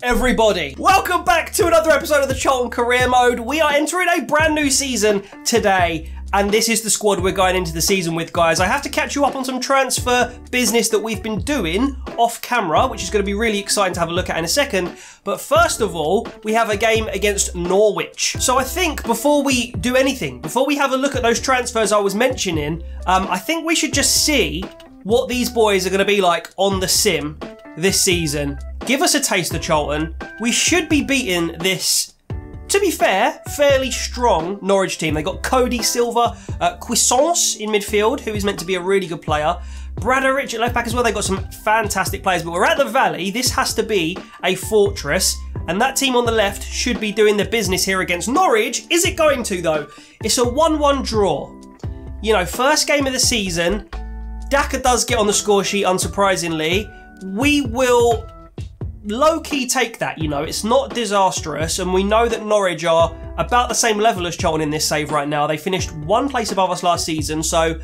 everybody? Welcome back to another episode of the Charlton Career Mode. We are entering a brand new season today, and this is the squad we're going into the season with, guys. I have to catch you up on some transfer business that we've been doing off camera, which is going to be really exciting to have a look at in a second. But first of all, we have a game against Norwich. So I think before we do anything, before we have a look at those transfers I was mentioning, I think we should just see what these boys are going to be like on the sim this season. Give us a taste of Charlton. We should be beating this, to be fair, fairly strong Norwich team. They got Cody Silva, Cuisance in midfield, who is meant to be a really good player. Bradderich at left back as well. They've got some fantastic players, but we're at the Valley. This has to be a fortress, and that team on the left should be doing the business here against Norwich. Is it going to, though? It's a 1-1 draw. You know, first game of the season. Daka does get on the score sheet, unsurprisingly. We will low-key take that, you know. It's not disastrous, and we know that Norwich are about the same level as Charlton in this save right now. They finished one place above us last season, so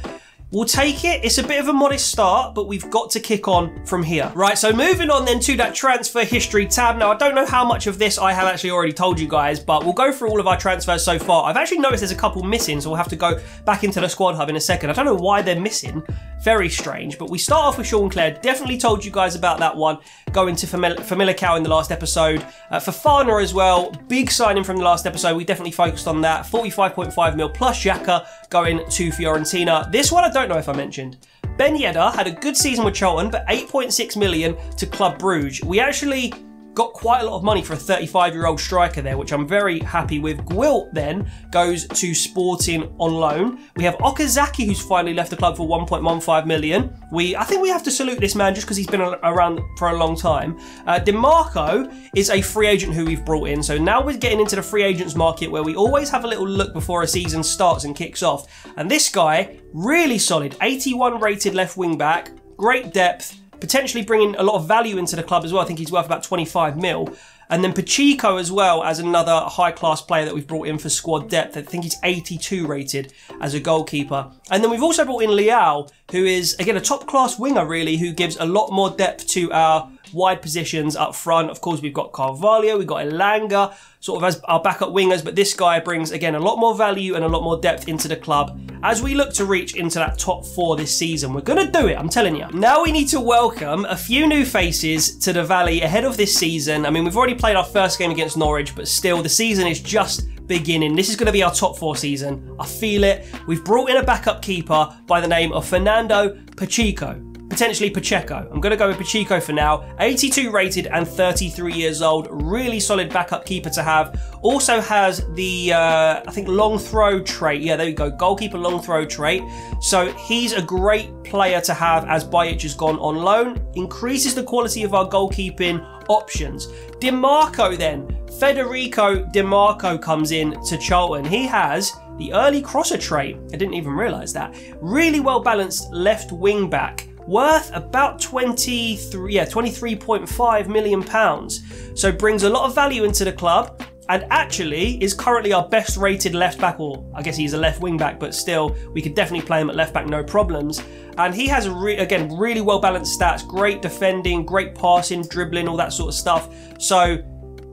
we'll take it. It's a bit of a modest start, but we've got to kick on from here. Right, so moving on then to that transfer history tab. Now, I don't know how much of this I have actually already told you guys, but we'll go through all of our transfers so far. I've actually noticed there's a couple missing, so we'll have to go back into the squad hub in a second. I don't know why they're missing. Very strange, but we start off with Sean Clare. Definitely told you guys about that one, going to Familicao in the last episode. Fofana as well, big signing from the last episode. We definitely focused on that. 45.5 mil plus Xhaka going to Fiorentina. This one I don't know if I mentioned. Ben Yedder had a good season with Charlton, but 8.6 million to Club Brugge. We actually got quite a lot of money for a 35-year-old striker there, which I'm very happy with. Gwilt then goes to Sporting on loan. We have Okazaki, who's finally left the club for 1.15 million. I think we have to salute this man just because he's been around for a long time. DiMarco is a free agent who we've brought in. So now we're getting into the free agents market where we always have a little look before a season starts and kicks off. And this guy, really solid, 81 rated left wing back, great depth, potentially bringing a lot of value into the club as well. I think he's worth about 25 mil. And then Pacheco as well as another high-class player that we've brought in for squad depth. I think he's 82 rated as a goalkeeper. And then we've also brought in Laeau, who is, again, a top-class winger, really, who gives a lot more depth to our wide positions up front. Of course, we've got Carvalho, we've got Elanga, sort of as our backup wingers, but this guy brings, again, a lot more value and a lot more depth into the club. As we look to reach into that top 4 this season, we're going to do it, I'm telling you. Now we need to welcome a few new faces to the Valley ahead of this season. I mean, we've already played our first game against Norwich, but still, the season is just beginning. This is going to be our top 4 season. I feel it. We've brought in a backup keeper by the name of Fernando Pacheco. Potentially Pacheco. I'm going to go with Pacheco for now. 82 rated and 33 years old. Really solid backup keeper to have. Also has the, I think, long throw trait. Yeah, there we go. Goalkeeper long throw trait. So he's a great player to have as Bajec has gone on loan. Increases the quality of our goalkeeping options. DiMarco then. Federico DiMarco comes in to Charlton. He has the early crosser trait. I didn't even realise that. Really well balanced left wing back. Worth about 23.5 million pounds. So brings a lot of value into the club and actually is currently our best rated left back, or I guess he's a left wing back, but still we could definitely play him at left back, no problems. And he has, again, really well balanced stats, great defending, great passing, dribbling, all that sort of stuff. So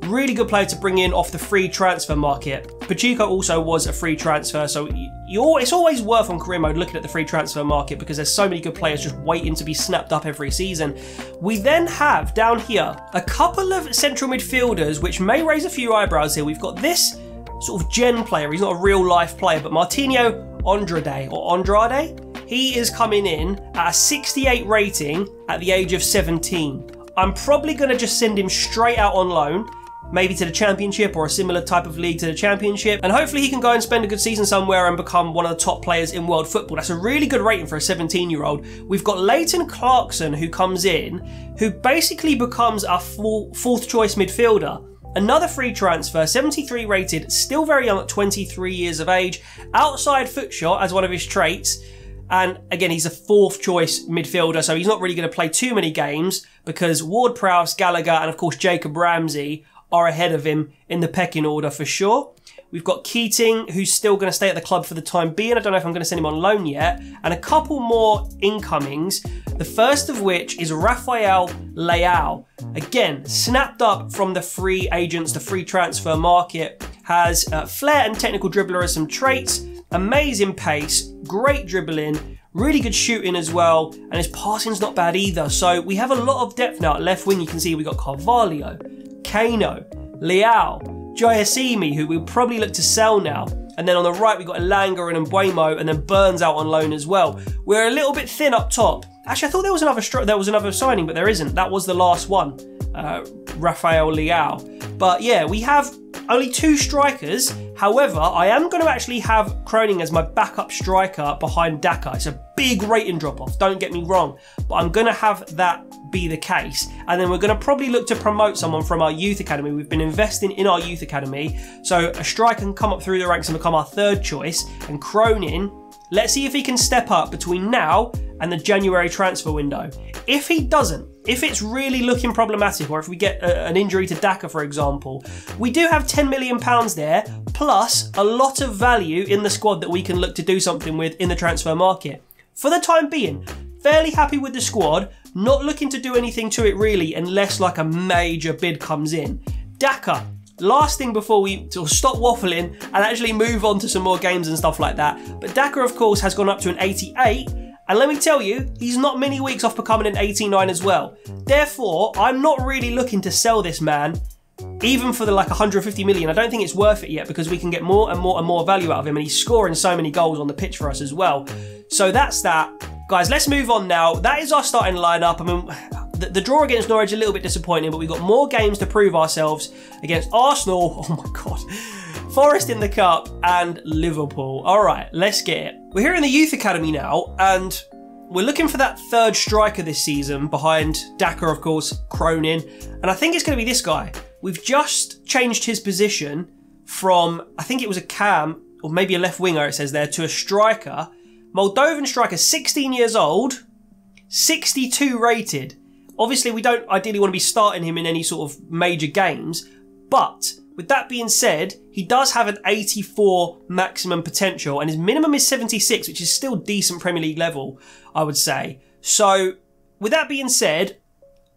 really good player to bring in off the free transfer market. Pacheco also was a free transfer, so it's always worth on career mode looking at the free transfer market because there's so many good players just waiting to be snapped up every season. We then have down here a couple of central midfielders which may raise a few eyebrows here. We've got this sort of gen player. He's not a real life player, but Martinho Andrade. He is coming in at a 68 rating at the age of 17. I'm probably going to just send him straight out on loan, maybe to the Championship or a similar type of league to the Championship, and hopefully he can go and spend a good season somewhere and become one of the top players in world football. That's a really good rating for a 17-year-old. We've got Leighton Clarkson who comes in, who basically becomes our fourth choice midfielder. Another free transfer, 73 rated, still very young at 23 years of age, outside foot shot as one of his traits. And again, he's a 4th choice midfielder, so he's not really going to play too many games because Ward-Prowse, Gallagher, and of course Jacob Ramsey are ahead of him in the pecking order for sure. We've got Keating, who's still going to stay at the club for the time being. I don't know if I'm going to send him on loan yet. And a couple more incomings. The first of which is Rafael Laeau. Again, snapped up from the free agents, the free transfer market. Has flair and technical dribbler as some traits. Amazing pace, great dribbling, really good shooting as well, and his passing's not bad either. So we have a lot of depth now. At left wing, you can see we got Carvalho, Kano, Laeau, Giacimi, who we'll probably look to sell now. And then on the right, we've got Elanga and Mbeumo, and then Burns out on loan as well. We're a little bit thin up top. Actually, I thought there was another signing, but there isn't. That was the last one, Rafael Laeau. But yeah, we have only 2 strikers. However, I am going to actually have Kroening as my backup striker behind Daka. It's a big rating drop-off, don't get me wrong. But I'm going to have that be the case. And then we're going to probably look to promote someone from our youth academy. We've been investing in our youth academy. So a striker can come up through the ranks and become our 3rd choice. And Kroening, let's see if he can step up between now and the January transfer window. If he doesn't, if it's really looking problematic, or if we get an injury to Daka, for example, we do have £10 million there, plus a lot of value in the squad that we can look to do something with in the transfer market. For the time being, fairly happy with the squad, not looking to do anything to it really, unless like a major bid comes in. Daka, last thing before we stop waffling and actually move on to some more games and stuff like that. But Daka, of course, has gone up to an 88. And let me tell you, he's not many weeks off becoming an 89 as well. Therefore, I'm not really looking to sell this man, even for the like 150 million. I don't think it's worth it yet, because we can get more and more and more value out of him, and he's scoring so many goals on the pitch for us as well. So that's that. Guys, let's move on now. That is our starting lineup. I mean, the draw against Norwich is a little bit disappointing, but we've got more games to prove ourselves against Arsenal. Oh my God. Forest in the Cup and Liverpool. All right, let's get it. We're here in the Youth Academy now, and we're looking for that 3rd striker this season behind Daka, of course, Kroening. And I think it's going to be this guy. We've just changed his position from, I think it was a cam, or maybe a left winger, it says there, to a striker. Moldovan striker, 16 years old, 62 rated. Obviously, we don't ideally want to be starting him in any sort of major games, but with that being said, he does have an 84 maximum potential, and his minimum is 76, which is still decent Premier League level, I would say. So, with that being said,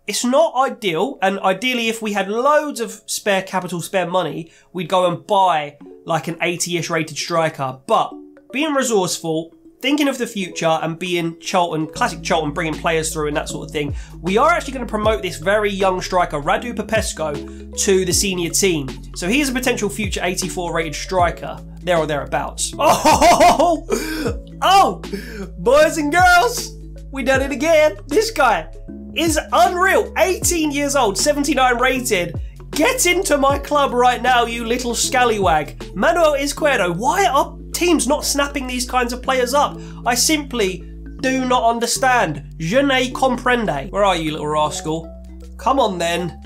it's not ideal, and ideally if we had loads of spare capital, spare money, we'd go and buy like an 80-ish rated striker. But being resourceful, thinking of the future, and being Charlton, classic Charlton, bringing players through and that sort of thing, we are actually going to promote this very young striker, Radu Popescu, to the senior team. So he is a potential future 84 rated striker, there or thereabouts. Oh, boys and girls, we done it again. This guy is unreal. 18 years old, 79 rated. Get into my club right now, you little scallywag. Manuel Izquierdo, why are teams not snapping these kinds of players up? I simply do not understand. Je ne comprende. Where are you, little rascal? Come on then.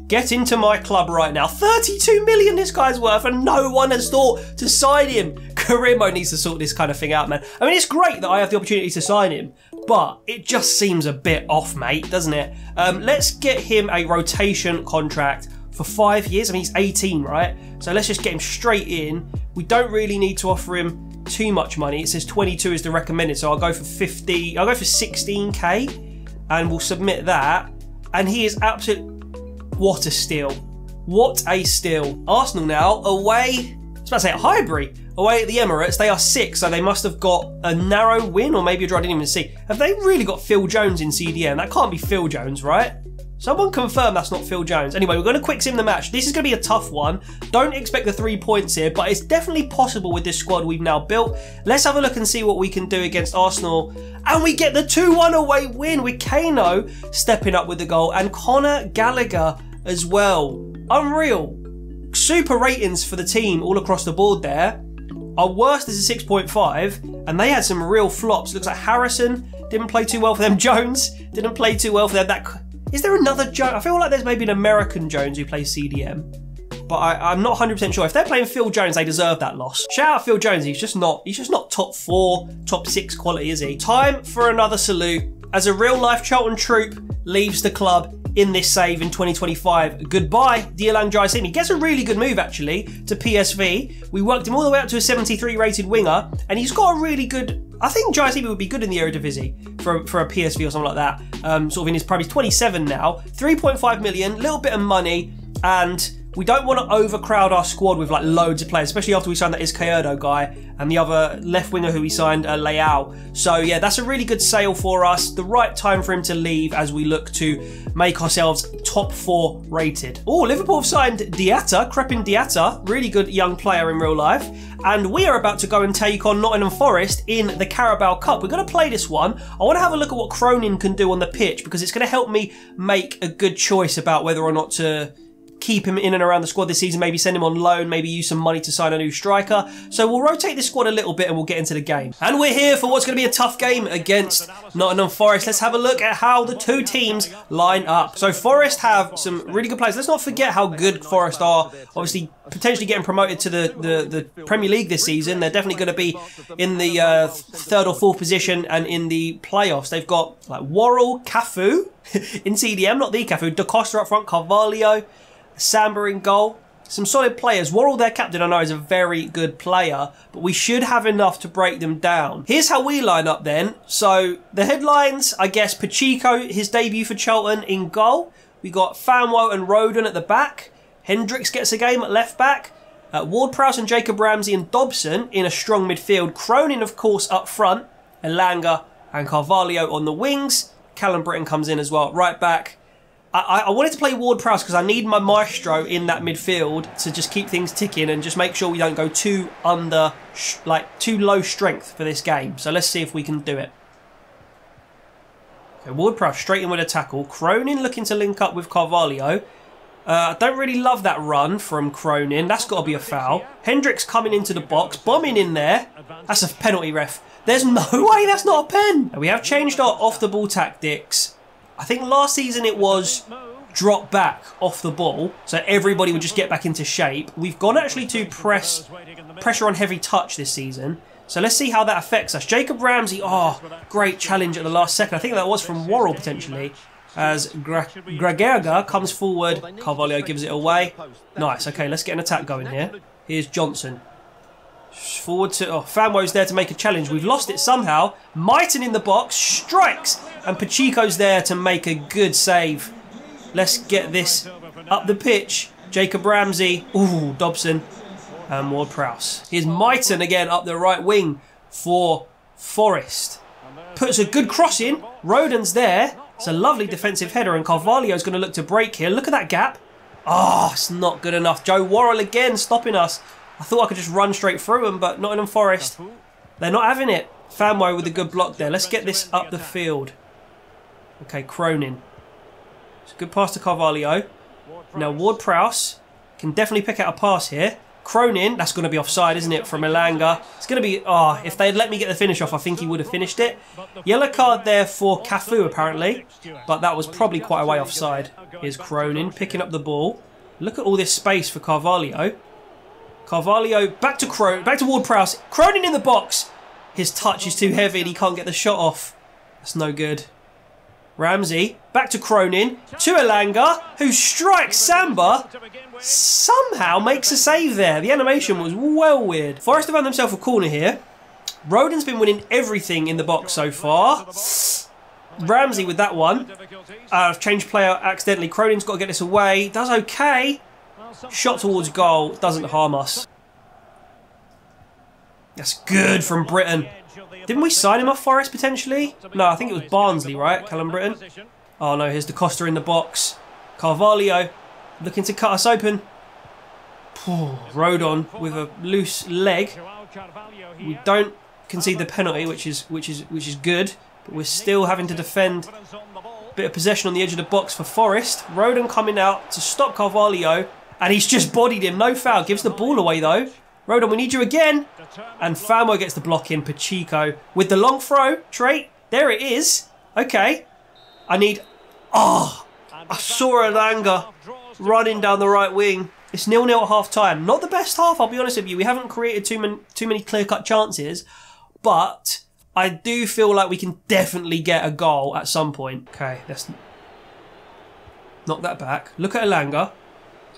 Get into my club right now. 32 million this guy's worth, and no one has thought to sign him. Carimo needs to sort this kind of thing out, man. I mean, it's great that I have the opportunity to sign him, but it just seems a bit off, mate, doesn't it? Let's get him a rotation contract for 5 years. I mean, he's 18, right? So let's just get him straight in. We don't really need to offer him too much money. It says 22 is the recommended, so I'll go for 16k, and we'll submit that. And he is absolute. What a steal. What a steal. Arsenal now away, I was about to say at Highbury, away at the Emirates. They are 6, so they must have got a narrow win, or maybe a draw. I didn't even see. Have they really got Phil Jones in CDM? That can't be Phil Jones, right? Someone confirm that's not Phil Jones. Anyway, we're going to quick sim the match. This is going to be a tough one. Don't expect the 3 points here, but it's definitely possible with this squad we've now built. Let's have a look and see what we can do against Arsenal. And we get the 2-1 away win with Kano stepping up with the goal, and Conor Gallagher as well. Unreal. Super ratings for the team all across the board there. Our worst is a 6.5, and they had some real flops. Looks like Harrison didn't play too well for them. Jones didn't play too well for them. Is there another Jones? I feel like there's maybe an American Jones who plays CDM, but I'm not 100% sure. If they're playing Phil Jones, they deserve that loss. Shout out Phil Jones. He's just not top 4, top 6 quality, is he? Time for another salute as a real life Charlton troop leaves the club in this save in 2025. Goodbye, Dielang Jaisimi. Gets a really good move, actually, to PSV. We worked him all the way up to a 73 rated winger, and he's got a really good... I think Jaisimi would be good in the Eredivisie for a PSV or something like that. Sort of in his prime. He's 27 now. 3.5 million, little bit of money, and... we don't want to overcrowd our squad with like loads of players, especially after we signed that Izquierdo guy and the other left winger who we signed, Laeau. So yeah, that's a really good sale for us. The right time for him to leave as we look to make ourselves top 4 rated. Oh, Liverpool have signed Diatta, Crepin Diatta, really good young player in real life. And we are about to go and take on Nottingham Forest in the Carabao Cup. We're going to play this one. I want to have a look at what Cronin can do on the pitch because it's going to help me make a good choice about whether or not to keep him in and around the squad this season, maybe send him on loan, maybe use some money to sign a new striker. So we'll rotate this squad a little bit and we'll get into the game. And we're here for what's going to be a tough game against Nottingham Forest. Let's have a look at how the two teams line up. So Forest have some really good players. Let's not forget how good Forest are. Obviously, potentially getting promoted to the Premier League this season. They're definitely going to be in the 3rd or 4th position and in the playoffs. They've got like Worrell, Cafu in CDM, not the Cafu, Da Costa up front, Carvalho, Samba in goal. Some solid players. Worrell, their captain, I know is a very good player, but we should have enough to break them down. Here's how we line up then. So the headlines, I guess Pacheco, his debut for Charlton in goal. We got Fanwo and Roden at the back. Hendricks gets a game at left back. Ward-Prowse and Jacob Ramsey and Dobson in a strong midfield. Cronin, of course, up front. Elanga and Carvalho on the wings. Callum Britton comes in as well at right back. I wanted to play Ward-Prowse because I need my maestro in that midfield to just keep things ticking and just make sure we don't go too low strength for this game. So let's see if we can do it. Okay, Ward-Prowse straight in with a tackle. Cronin looking to link up with Carvalho. I don't really love that run from Cronin. That's got to be a foul. Hendricks coming into the box, bombing in there. That's a penalty, ref. There's no way that's not a pen. And we have changed our off-the-ball tactics. I think last season it was drop back off the ball, so everybody would just get back into shape. We've gone actually to pressure on heavy touch this season. So let's see how that affects us. Jacob Ramsey, oh, great challenge at the last second. I think that was from Worrell potentially. As Gragerga comes forward, Carvalho gives it away. Nice, okay, let's get an attack going here. Here's Johnson. Forward to... oh, Fanwo's there to make a challenge. We've lost it somehow. Mighton in the box. Strikes. And Pacheco's there to make a good save. Let's get this up the pitch. Jacob Ramsey. Ooh, Dobson. And Ward-Prowse. Here's Mighton again up the right wing for Forest. Puts a good cross in. Roden's there. It's a lovely defensive header. And Carvalho's going to look to break here. Look at that gap. Oh, it's not good enough. Joe Worrell again stopping us. I thought I could just run straight through them, but Nottingham Forest, they're not having it. Fanwo with a good block there. Let's get this up the field. Okay, Cronin. It's a good pass to Carvalho. Now Ward-Prowse can definitely pick out a pass here. Cronin, that's going to be offside, isn't it, from Elanga. It's going to be, oh, if they'd let me get the finish off, I think he would have finished it. Yellow card there for Cafu, apparently, but that was probably quite a way offside. Here's Cronin picking up the ball. Look at all this space for Carvalho. Carvalho back to Ward-Prowse. Cronin in the box. His touch is too heavy and he can't get the shot off. That's no good. Ramsey back to Cronin to Elanga, who strikes Samba. Somehow makes a save there. The animation was well weird. Forest have found themselves a corner here. Roden's been winning everything in the box so far. Ramsey with that one. Changed player accidentally. Cronin's got to get this away. Does okay. Shot towards goal, doesn't harm us. That's good from Britton. Didn't we sign him off Forest potentially? No, I think it was Barnsley, right? Callum Britton. Oh no, here's Da Costa in the box. Carvalho looking to cut us open. Rodon with a loose leg. We don't concede the penalty, which is good, but we're still having to defend. Bit of possession on the edge of the box for Forest. Rodon coming out to stop Carvalho. And he's just bodied him. No foul. Gives the ball away, though. Rodon, we need you again. And Fanwo gets the block in. Pacheco with the long throw. Trait. There it is. Okay. I need... oh, I saw Elanga running down the right wing. It's 0-0 at half-time. Not the best half, I'll be honest with you. We haven't created too many clear-cut chances. But I do feel like we can definitely get a goal at some point. Okay, let's... Knock that back. Look at Elanga.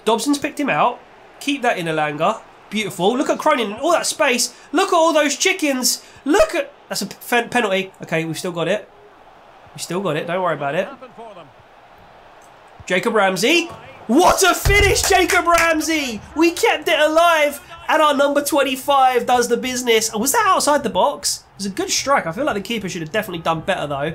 Dobson's picked him out. Keep that in, Elanga. Beautiful. Look at Cronin. All that space. Look at all those chickens. Look at... That's a penalty. Okay, we've still got it. We still got it. Don't worry about it. Jacob Ramsey. What a finish, Jacob Ramsey. We kept it alive. And our number 25 does the business. Was that outside the box? It was a good strike. I feel like the keeper should have definitely done better, though.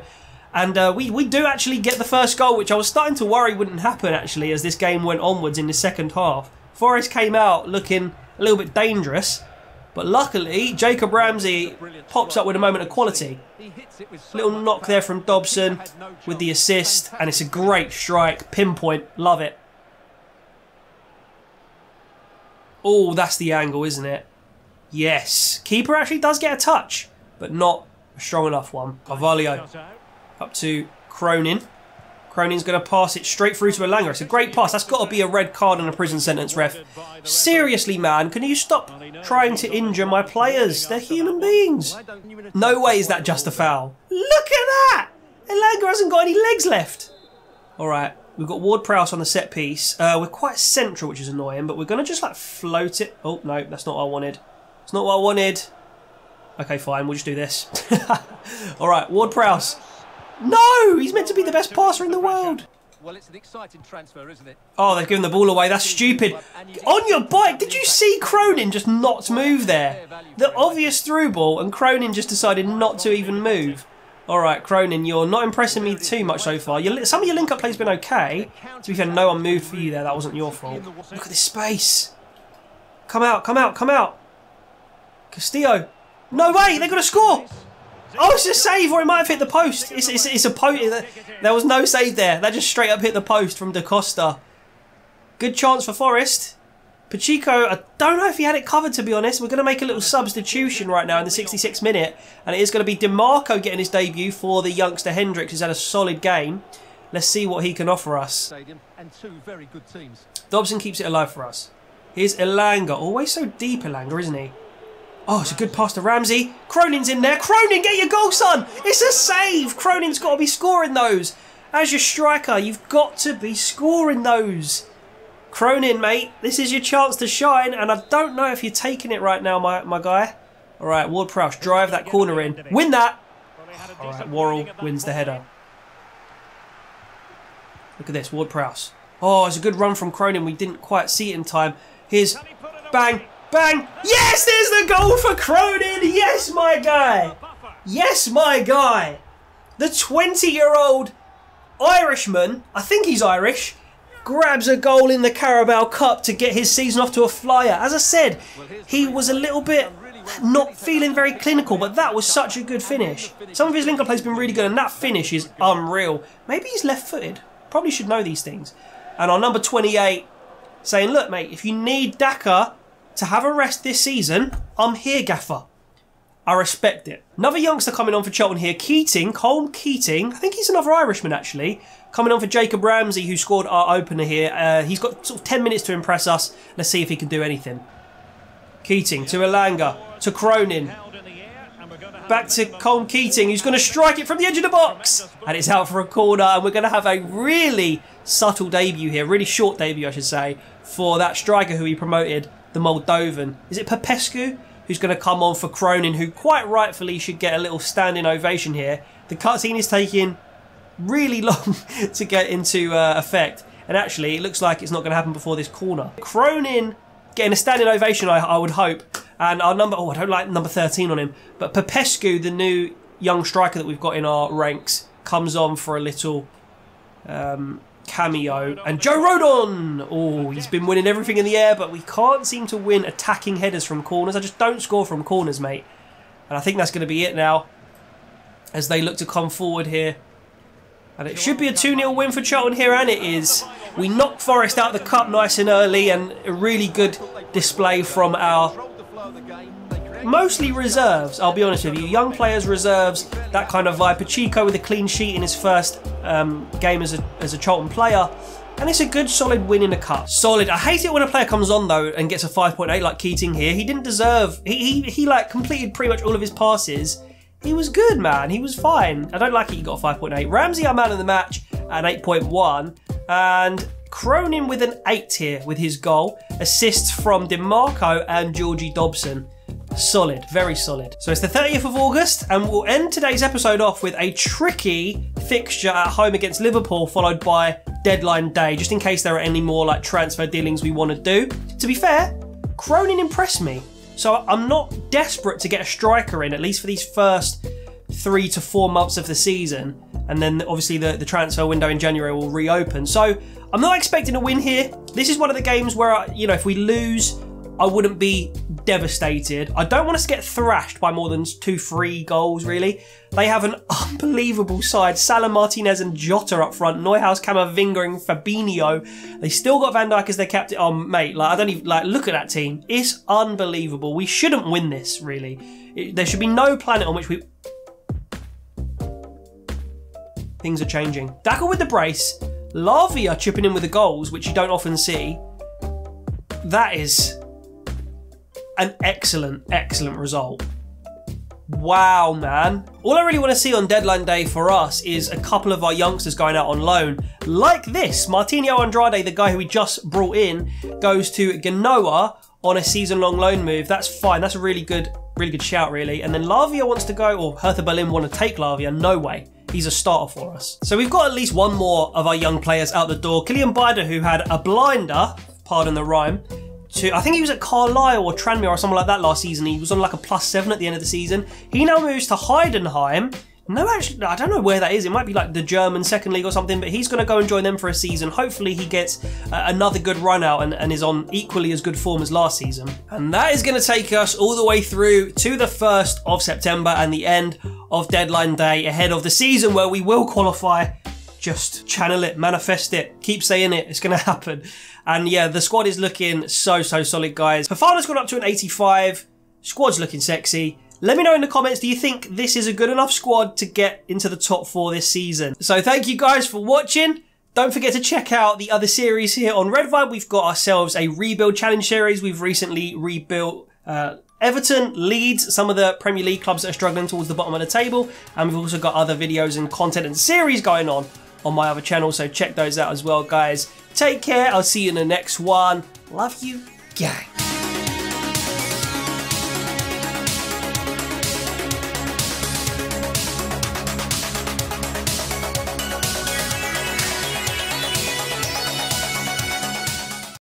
And we do actually get the first goal, which I was starting to worry wouldn't happen, actually, as this game went onwards in the second half. Forest came out looking a little bit dangerous. But luckily, Jacob Ramsey pops up with a moment of quality. Little knock there from Dobson with the assist. And it's a great strike. Pinpoint. Love it. Oh, that's the angle, isn't it? Yes. Keeper actually does get a touch, but not a strong enough one. Carvalho up to Cronin. Cronin's going to pass it straight through to Elanga. It's a great pass. That's got to be a red card and a prison sentence, ref. Seriously, man, can you stop trying to injure my players? They're human beings. No way is that just a foul. Look at that! Elanga hasn't got any legs left. All right. We've got Ward-Prowse on the set piece. We're quite central, which is annoying, but we're going to just like float it. Oh, no, that's not what I wanted. It's not what I wanted. Okay, fine, we'll just do this. All right, Ward-Prowse. No, he's meant to be the best passer in the world. Well, it's an exciting transfer, isn't it? Oh, they've given the ball away. That's stupid. On your bike, did you see Cronin just not move there? The obvious through ball, and Cronin just decided not to even move. All right, Cronin, you're not impressing me too much so far. Some of your link-up play's been okay. To be fair, no one moved for you there. That wasn't your fault. Look at this space. Come out, come out, come out. Castillo. No way, they're going to score. Oh, it's a save, or it might have hit the post. It's a post. There was no save there. That just straight up hit the post from Da Costa. Good chance for Forest. Pacheco, I don't know if he had it covered, to be honest. We're going to make a little substitution right now in the 66th minute. And it is going to be DeMarco getting his debut for the youngster Hendricks, who's had a solid game. Let's see what he can offer us. Dobson keeps it alive for us. Here's Elanga. Always so deep, Elanga, isn't he? Oh, it's a good pass to Ramsey. Cronin's in there. Cronin, get your goal, son. It's a save. Cronin's got to be scoring those. As your striker, you've got to be scoring those. Cronin, mate, this is your chance to shine, and I don't know if you're taking it right now, my guy. All right, Ward-Prowse, drive that corner in. Win that. All right, Worrell wins the header. Look at this, Ward-Prowse. Oh, it's a good run from Cronin. We didn't quite see it in time. Here's bang, bang. Yes, there's the goal for Cronin. Yes, my guy. Yes, my guy. The 20-year-old Irishman, I think he's Irish, grabs a goal in the Carabao Cup to get his season off to a flyer. As I said, he was a little bit not feeling very clinical, but that was such a good finish. Some of his link-up play has been really good, and that finish is unreal. Maybe he's left-footed. Probably should know these things. And our number 28 saying, look, mate, if you need Daka to have a rest this season, I'm here, gaffer. I respect it. Another youngster coming on for Charlton here, Keating, Cole Keating. I think he's another Irishman, actually. Coming on for Jacob Ramsey, who scored our opener here. He's got sort of 10 minutes to impress us. Let's see if he can do anything. Keating to Elanga, to Cronin. Back to Cole Keating, who's going to strike it from the edge of the box. And it's out for a corner, and we're going to have a really subtle debut here. Really short debut, I should say, for that striker who he promoted, the Moldovan. Is it Popescu? Who's going to come on for Cronin, who quite rightfully should get a little standing ovation here. The cutscene is taking really long to get into effect, and actually it looks like it's not going to happen before this corner. Cronin getting a standing ovation, I would hope, and our number, I don't like number 13 on him, but Popescu, the new young striker that we've got in our ranks, comes on for a little cameo. And Joe Rodon, oh, he's been winning everything in the air, but we can't seem to win attacking headers from corners. I just don't score from corners, mate, and I think that's going to be it now as they look to come forward here. And it should be a 2-0 win for Charlton here, and it is. We knocked Forest out of the cup nice and early, and a really good display from our mostly reserves, I'll be honest with you. Young players, reserves, that kind of vibe. Pacheco with a clean sheet in his first game as a Charlton player. And it's a good, solid win in the cup. Solid. I hate it when a player comes on, though, and gets a 5.8 like Keating here. He didn't deserve... He like, completed pretty much all of his passes. He was good, man. He was fine. I don't like it he got a 5.8. Ramsey, our man of the match, at 8.1. And Cronin with an 8 here with his goal. Assists from DiMarco and Georgie Dobson. Solid, very solid. So it's the 30th of August, and we'll end today's episode off with a tricky fixture at home against Liverpool, followed by deadline day, just in case there are any more like transfer dealings we want to do. To be fair, Cronin impressed me. So I'm not desperate to get a striker in, at least for these first 3 to 4 months of the season. And then obviously the transfer window in January will reopen. So I'm not expecting a win here. This is one of the games where, you know, if we lose, I wouldn't be devastated. I don't want us to get thrashed by more than 2-3 goals, really. They have an unbelievable side. Salah, Martinez and Jota up front. Neuhaus, Camavinga and Fabinho. They still got Van Dijk as their captain. Oh, mate, like, I don't even, like, look at that team. It's unbelievable. We shouldn't win this, really. There should be no planet on which we... Things are changing. Daka with the brace. Lavia chipping in with the goals, which you don't often see. That is an excellent, excellent result. Wow, man. All I really want to see on deadline day for us is a couple of our youngsters going out on loan. Like this, Martinho Andrade, the guy who we just brought in, goes to Genoa on a season-long loan move. That's fine. That's a really good shout, really. And then Lavia wants to go, or Hertha Berlin want to take Lavia. No way. He's a starter for us. So we've got at least one more of our young players out the door. Kylian Bider, who had a blinder, pardon the rhyme, I think he was at Carlisle or Tranmere or something like that last season. He was on like a +7 at the end of the season. He now moves to Heidenheim. No, actually, I don't know where that is. It might be like the German second league or something, but he's going to go and join them for a season. Hopefully he gets another good run out and is on equally as good form as last season. And that is going to take us all the way through to the 1st of September and the end of deadline day ahead of the season where we will qualify. Just channel it, manifest it, keep saying it, it's going to happen. And yeah, the squad is looking so solid, guys. Fofana's gone up to an 85. Squad's looking sexy. Let me know in the comments, do you think this is a good enough squad to get into the top 4 this season? So thank you guys for watching. Don't forget to check out the other series here on Red Vibe. We've got ourselves a rebuild challenge series. We've recently rebuilt Everton, Leeds, some of the Premier League clubs that are struggling towards the bottom of the table. And we've also got other videos and content and series going on my other channel, so check those out as well, guys. Take care. I'll see you in the next one. Love you, gang.